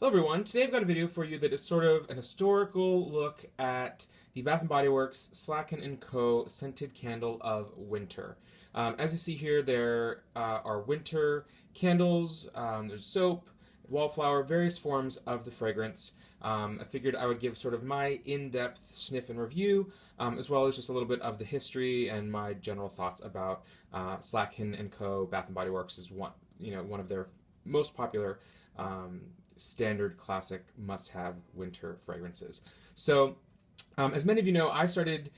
Hello everyone, today I've got a video for you that is sort of an historical look at the Bath & Body Works Slatkin & Co. Scented Candle of Winter. As you see here, there are winter candles, there's soap, wallflower, various forms of the fragrance. I figured I would give sort of my in-depth sniff and review, as well as just a little bit of the history and my general thoughts about Slatkin & Co. Bath & Body Works is one of their most popular standard classic must-have winter fragrances. So as many of you know, I started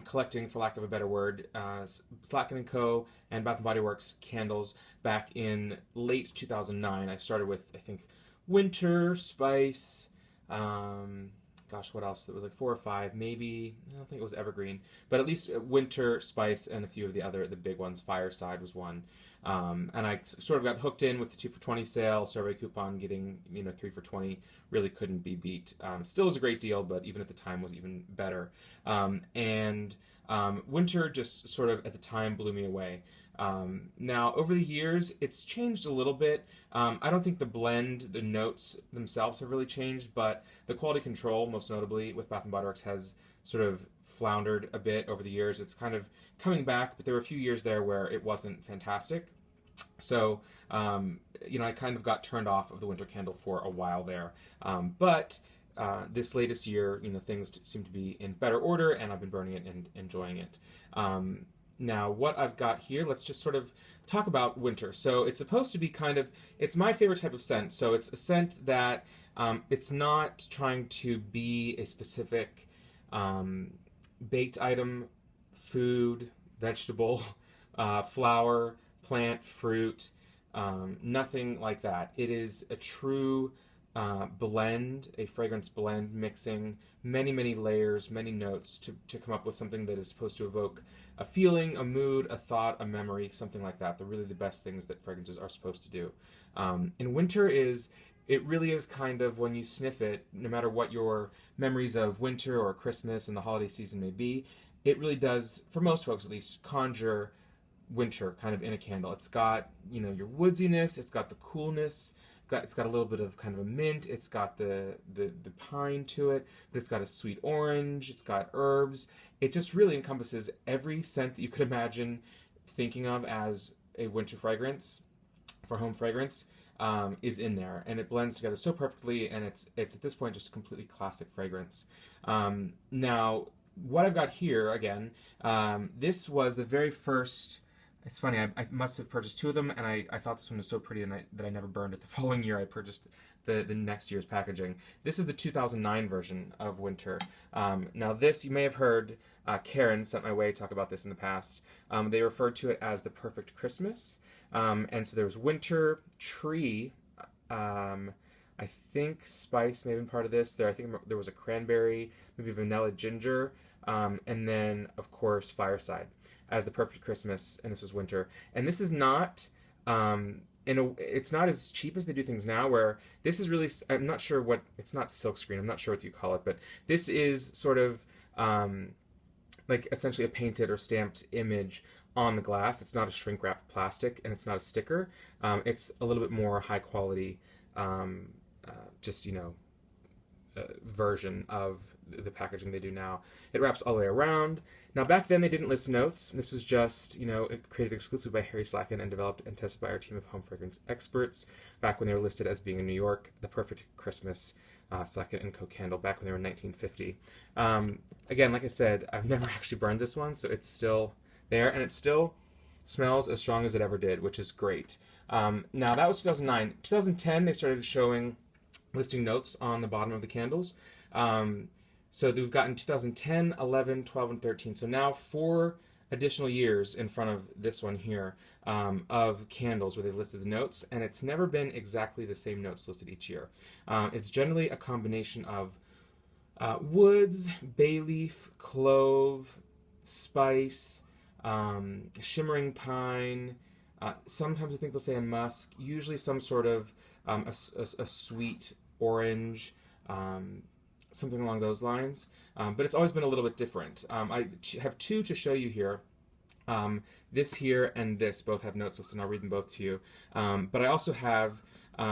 collecting, for lack of a better word, Slatkin & Co. and Bath & Body Works candles back in late 2009. I started with, I think, Winter, Spice, gosh, what else? There was like 4 or 5, maybe, I don't think it was Evergreen, but at least Winter, Spice, and a few of the big ones. Fireside was one. And I sort of got hooked in with the 2 for 20 sale, survey coupon, getting 3 for 20 really couldn't be beat. Still is a great deal, but even at the time was even better. Winter just sort of at the time blew me away. Now over the years it's changed a little bit. I don't think the notes themselves have really changed, but the quality control, most notably with Bath & Body Works, has sort of floundered a bit over the years. It's kind of coming back, but there were a few years there where it wasn't fantastic. So, I kind of got turned off of the winter candle for a while there. But this latest year, things seem to be in better order, and I've been burning it and enjoying it. Now, what I've got here, let's just sort of talk about winter. So it's supposed to be it's my favorite type of scent. So it's a scent that it's not trying to be a specific baked item, food, vegetable, flower, plant, fruit, nothing like that. It is a true blend, a fragrance blend, mixing many layers, many notes to come up with something that is supposed to evoke a feeling, a mood, a thought, a memory, something like that. They're really the best things that fragrances are supposed to do. And winter it really is kind of, when you sniff it, no matter what your memories of winter or Christmas and the holiday season may be, it really does, for most folks at least, conjure winter kind of in a candle. It's got, your woodsiness, it's got the coolness, it's got a little bit of kind of a mint, it's got the pine to it, but it's got a sweet orange, it's got herbs. It just really encompasses every scent that you could imagine thinking of as a winter fragrance, for home fragrance, is in there, and it blends together so perfectly, and it's at this point just a completely classic fragrance. Now, what I've got here, again, this was the very first. It's funny, I must have purchased 2 of them, and I thought this one was so pretty that I never burned it. The following year I purchased the next year's packaging. This is the 2009 version of Winter. Now this, you may have heard Karen sent my way talk about this in the past. They referred to it as the perfect Christmas. And so there was winter, tree, I think spice may have been part of this. I think there was a cranberry, maybe vanilla ginger, and then, of course, fireside as the perfect Christmas, and this was winter. And this is not, it's not as cheap as they do things now, where this is really, I'm not sure it's not silkscreen, I'm not sure what you call it, but this is sort of like essentially a painted or stamped image on the glass. It's not a shrink wrap plastic, and it's not a sticker. It's a little bit more high quality, version of the packaging they do now. It wraps all the way around. Now, back then they didn't list notes. This was just, created exclusively by Harry Slatkin and developed and tested by our team of home fragrance experts back when they were listed as being in New York. The perfect Christmas Slatkin & Co. candle back when they were in 1950. Again, like I said, I've never actually burned this one, so it's still there, and it still smells as strong as it ever did, which is great. Now, that was 2009. 2010, they started listing notes on the bottom of the candles. So we've gotten 2010, 11, 12, and 13. So now 4 additional years in front of this one here of candles where they've listed the notes, and it's never been exactly the same notes listed each year. It's generally a combination of woods, bay leaf, clove, spice, shimmering pine. Sometimes I think they'll say a musk, usually some sort of a sweet orange, something along those lines. But it's always been a little bit different. I have 2 to show you here. This here and this both have notes listed, and I'll read them both to you. But I also have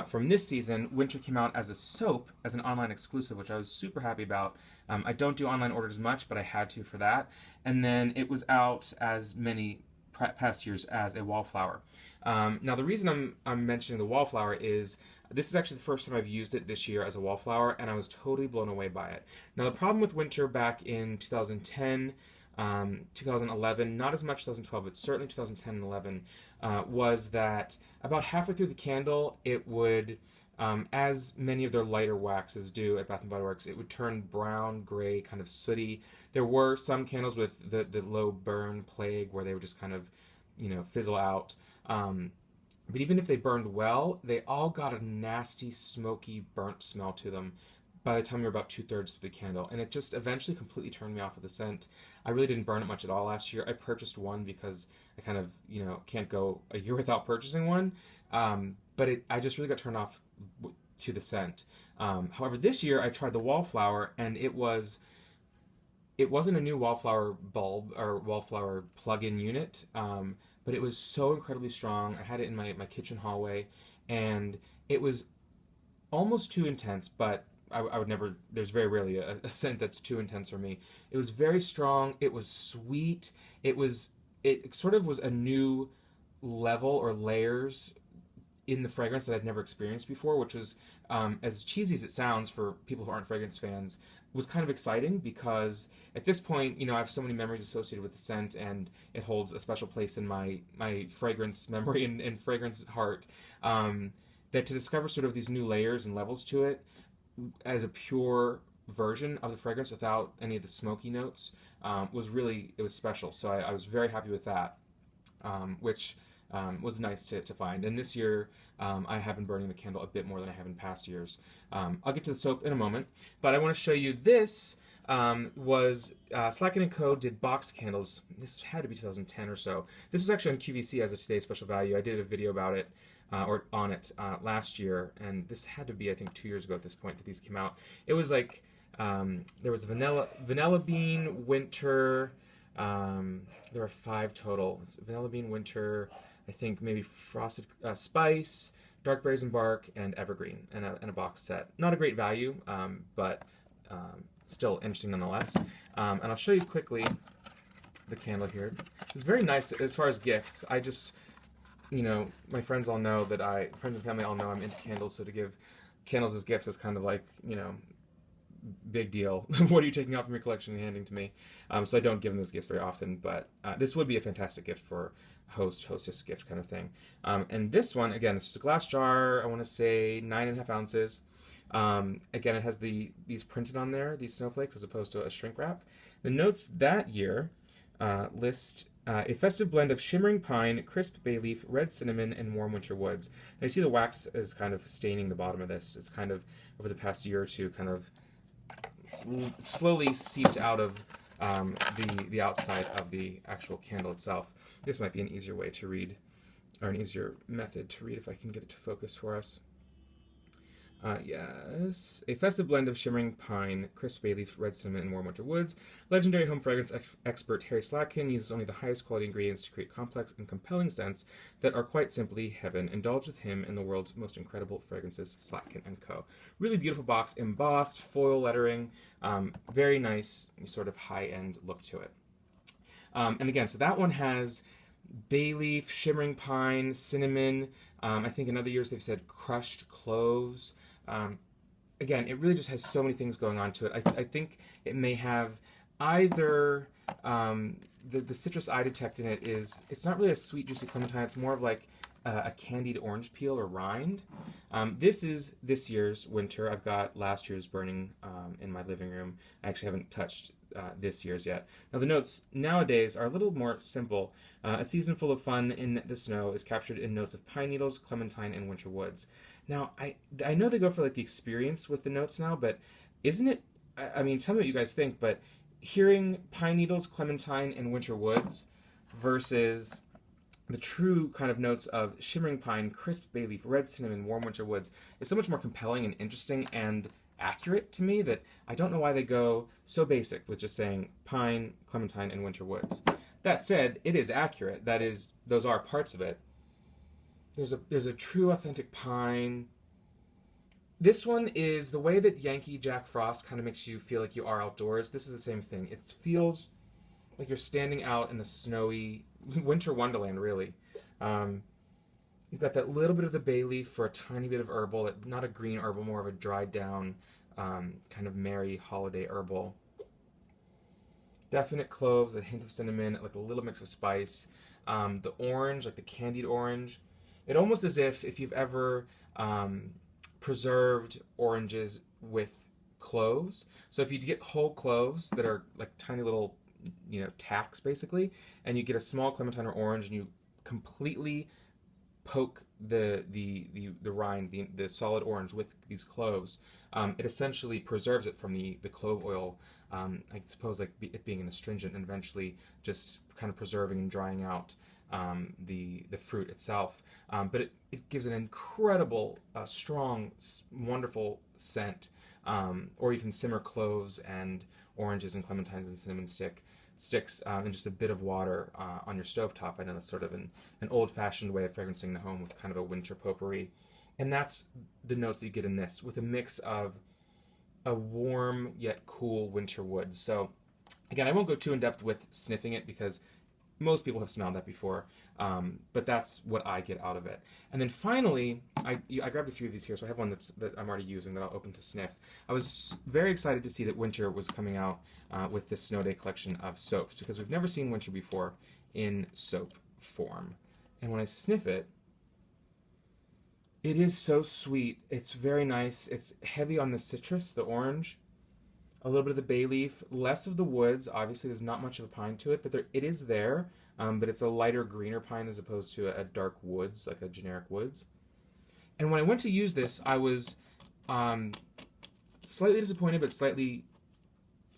from this season, Winter came out as a soap, as an online exclusive, which I was super happy about. I don't do online orders much, but I had to for that. And then it was out as many past years as a Wallflower. Now, the reason I'm mentioning the Wallflower is this is actually the first time I've used it this year as a Wallflower, and I was totally blown away by it. Now, the problem with Winter back in 2010, 2011, not as much 2012, but certainly 2010 and 11, was that about halfway through the candle, it would, as many of their lighter waxes do at Bath & Body Works, it would turn brown, gray, kind of sooty. There were some candles with the low burn plague where they would just kind of, fizzle out. But even if they burned well, they all got a nasty, smoky, burnt smell to them by the time you're about 2/3 through the candle. And it just eventually completely turned me off with the scent. I really didn't burn it much at all last year. I purchased one because I kind of, can't go a year without purchasing one. But I just really got turned off to the scent. However, this year I tried the Wallflower, and it wasn't a new Wallflower bulb or Wallflower plug-in unit, but it was so incredibly strong. I had it in my kitchen hallway, and it was almost too intense, but I would never, there's very rarely a scent that's too intense for me. It was very strong, it was sweet, it sort of was a new level or layers in the fragrance that I'd never experienced before, which was, as cheesy as it sounds for people who aren't fragrance fans, was kind of exciting because at this point, I have so many memories associated with the scent, and it holds a special place in my fragrance memory and fragrance heart, that to discover sort of these new layers and levels to it as a pure version of the fragrance without any of the smoky notes it was special. So I was very happy with that, which was nice to find. And this year, I have been burning the candle a bit more than I have in past years. I'll get to the soap in a moment, but I want to show you this. Was Slatkin & Co. did box candles. This had to be 2010 or so. This was actually on QVC as a Today's Special Value. I did a video about it, or on it, last year, and this had to be, I think, 2 years ago at this point that these came out. It was like, there was vanilla bean, winter, there were 5 total. It's vanilla bean, winter, I think maybe frosted spice, dark berries and bark, and evergreen, and a box set. Not a great value, but still interesting nonetheless. And I'll show you quickly the candle here. It's very nice as far as gifts. I just, my friends all know that friends and family all know I'm into candles, so to give candles as gifts is kind of like, big deal. What are you taking out from your collection and handing to me? So I don't give them those gifts very often, but this would be a fantastic gift for hostess gift kind of thing. And this one, again, it's just a glass jar. I want to say 9.5 ounces. Again, it has these printed on there, these snowflakes, as opposed to a shrink wrap. The notes that year list a festive blend of shimmering pine, crisp bay leaf, red cinnamon, and warm winter woods. And I see the wax is kind of staining the bottom of this. It's kind of, over the past year or two, kind of slowly seeped out of the outside of the actual candle itself. This might be an easier way to read, or an easier method to read if I can get it to focus for us. Yes. A festive blend of shimmering pine, crisp bay leaf, red cinnamon, and warm winter woods. Legendary home fragrance expert Harry Slatkin uses only the highest quality ingredients to create complex and compelling scents that are quite simply heaven. Indulge with him in the world's most incredible fragrances, Slatkin & Co. Really beautiful box, embossed, foil lettering, very nice sort of high-end look to it. And again, so that one has bay leaf, shimmering pine, cinnamon. I think in other years they've said crushed cloves. Again, it really just has so many things going on to it. I think it may have either the citrus I detect in it it's not really a sweet, juicy clementine. It's more of like a candied orange peel or rind. This is this year's winter. I've got last year's burning in my living room. I actually haven't touched this year's yet. Now the notes nowadays are a little more simple. A season full of fun in the snow is captured in notes of pine needles, clementine, and winter woods. Now I know they go for like the experience with the notes now, but isn't it? I mean, tell me what you guys think. But hearing pine needles, clementine, and winter woods versus the true kind of notes of shimmering pine, crisp bay leaf, red cinnamon, warm winter woods is so much more compelling and interesting and accurate to me that I don't know why they go so basic with just saying pine, clementine, and winter woods. That said, it is accurate. That is, those are parts of it. There's a true authentic pine. This one is the way that Yankee Jack Frost kind of makes you feel like you are outdoors. This is the same thing. It feels like you're standing out in a snowy winter wonderland, really. Um, you've got that little bit of the bay leaf for a tiny bit of herbal, not a green herbal, more of a dried down kind of merry holiday herbal. Definite cloves, a hint of cinnamon, like a little mix of spice. The orange, like the candied orange. It almost as if you've ever preserved oranges with cloves. So if you get whole cloves that are like tiny little, tacks basically, and you get a small clementine or orange and you completely poke the rind, the solid orange with these cloves, it essentially preserves it from the clove oil. I suppose like it being an astringent and eventually just kind of preserving and drying out the fruit itself. But it gives an incredible, strong, wonderful scent. Or you can simmer cloves and oranges and clementines and cinnamon sticks in just a bit of water on your stovetop. I know that's sort of an old-fashioned way of fragrancing the home with kind of a winter potpourri. And that's the notes that you get in this, with a mix of a warm yet cool winter wood. So again, I won't go too in depth with sniffing it because most people have smelled that before, but that's what I get out of it. And then finally, I grabbed a few of these here, so I have one that I'm already using that I'll open to sniff. I was very excited to see that winter was coming out with this Snow Day collection of soaps, because we've never seen winter before in soap form. And when I sniff it, it is so sweet. It's very nice. It's heavy on the citrus, the orange, a little bit of the bay leaf, less of the woods. Obviously, there's not much of a pine to it, but it is there. But it's a lighter, greener pine as opposed to a dark woods, like a generic woods. And when I went to use this, I was slightly disappointed, but slightly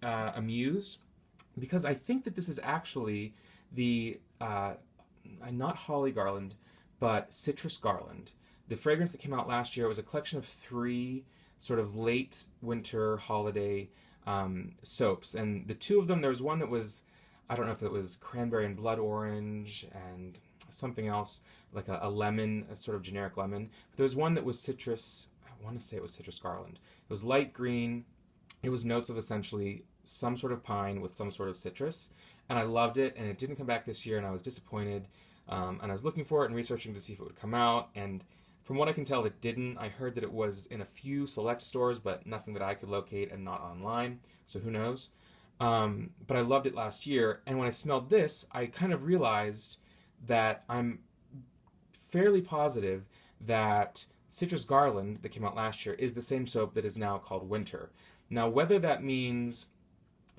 amused, because I think that this is actually the not holly garland, but citrus garland. The fragrance that came out last year was a collection of 3 sort of late winter holiday soaps, and the 2 of them, there was one that was, I don't know if it was cranberry and blood orange and something else, like a lemon, a sort of generic lemon, but there was one that was citrus. I want to say it was citrus garland. It was light green. It was notes of essentially some sort of pine with some sort of citrus, and I loved it, and it didn't come back this year, and I was disappointed, and I was looking for it and researching to see if it would come out, and from what I can tell, it didn't. I heard that it was in a few select stores, but nothing that I could locate, and not online, so who knows. But I loved it last year, and when I smelled this, I kind of realized that I'm fairly positive that Citrus Garland that came out last year is the same soap that is now called Winter. Now, whether that means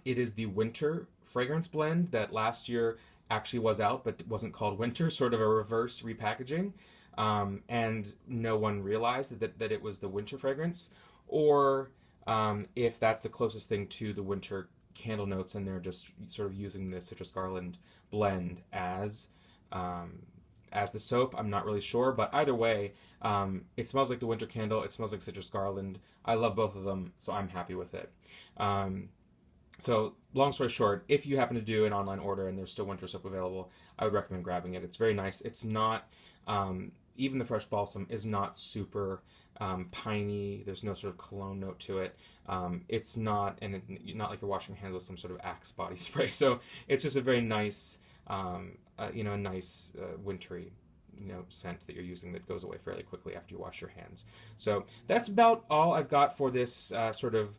it is the Winter fragrance blend that last year actually was out but wasn't called Winter, sort of a reverse repackaging, and no one realized that it was the winter fragrance, or if that's the closest thing to the winter candle notes and they're just sort of using the citrus garland blend as the soap. I'm not really sure, but either way, it smells like the winter candle. It smells like citrus garland. I love both of them, so I'm happy with it. So long story short, if you happen to do an online order and there's still winter soap available, I would recommend grabbing it. It's very nice. It's not even the fresh balsam is not super piney. There's no sort of cologne note to it. It's not, and not like you're washing your hands with some sort of Axe body spray. So it's just a very nice, a nice wintry, scent that you're using that goes away fairly quickly after you wash your hands. So that's about all I've got for this sort of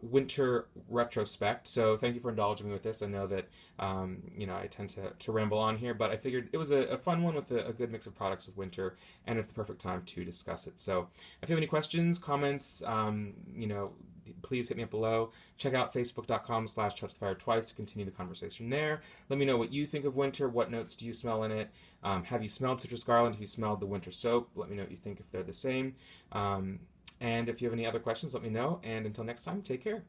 winter retrospect. So thank you for indulging me with this. I know that I tend to ramble on here, but I figured it was a fun one with a good mix of products with winter, and it's the perfect time to discuss it. So if you have any questions, comments, please hit me up below. Check out facebook.com/touchthefire-twice to continue the conversation there. Let me know what you think of winter. What notes do you smell in it? Have you smelled citrus garland? Have you smelled the winter soap? Let me know what you think if they're the same. And if you have any other questions, let me know. And until next time, take care.